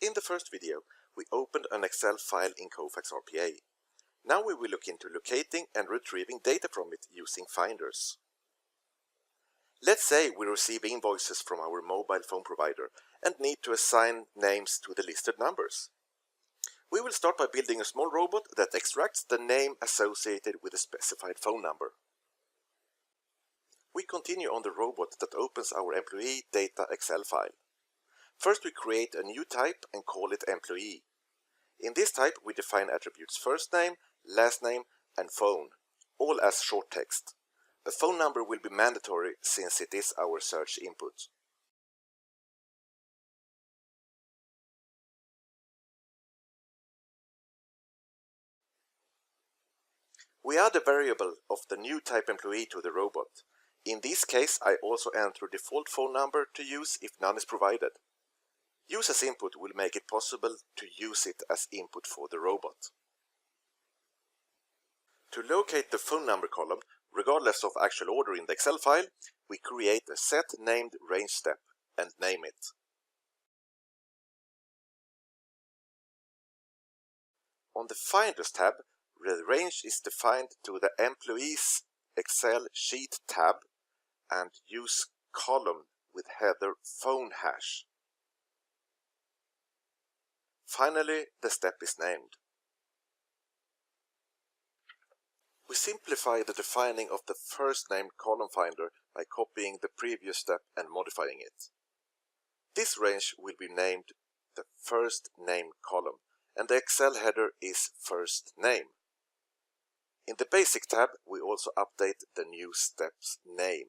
In the first video, we opened an Excel file in Kofax RPA. Now we will look into locating and retrieving data from it using finders. Let's say we receive invoices from our mobile phone provider and need to assign names to the listed numbers. We will start by building a small robot that extracts the name associated with a specified phone number. We continue on the robot that opens our employee data Excel file. First we create a new type and call it employee. In this type we define attributes first name, last name and phone, all as short text. A phone number will be mandatory since it is our search input. We add a variable of the new type employee to the robot. In this case I also enter default phone number to use if none is provided. Use as input will make it possible to use it as input for the robot. To locate the phone number column, regardless of actual order in the Excel file, we create a set named range step and name it. On the Finders tab, the range is defined to the Employees Excel Sheet tab and use column with header phone hash. Finally, the step is named. We simplify the defining of the first named column finder by copying the previous step and modifying it. This range will be named the first name column, and the Excel header is first name. In the Basic tab, we also update the new step's name.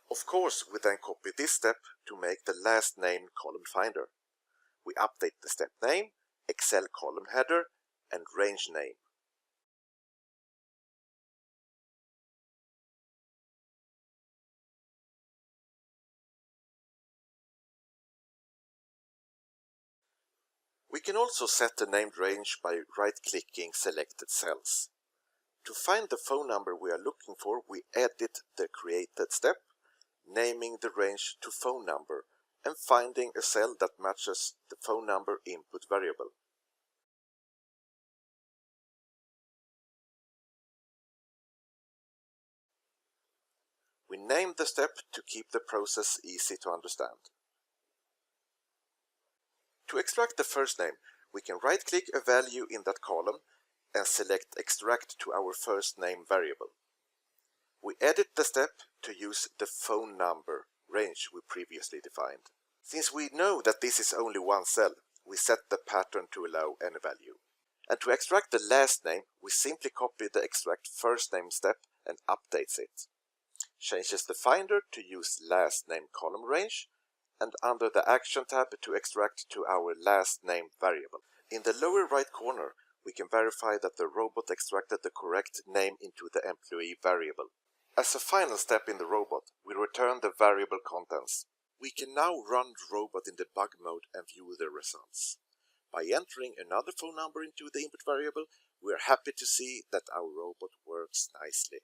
Of course, we then copy this step to make the last named column finder. We update the step name, Excel column header, and range name. We can also set the named range by right-clicking selected cells. To find the phone number we are looking for, we edit the created step, naming the range to phone number, and finding a cell that matches the phone number input variable. We name the step to keep the process easy to understand. To extract the first name, we can right-click a value in that column and select Extract to our first name variable. We edit the step to use the phone number range we previously defined. Since we know that this is only one cell, we set the pattern to allow any value. And to extract the last name, we simply copy the Extract first name step and updates it. Changes the finder to use last name column range, and under the Action tab to extract to our last name variable. In the lower right corner, we can verify that the robot extracted the correct name into the employee variable. As a final step in the robot, we return the variable contents. We can now run the robot in debug mode and view the results. By entering another phone number into the input variable, we are happy to see that our robot works nicely.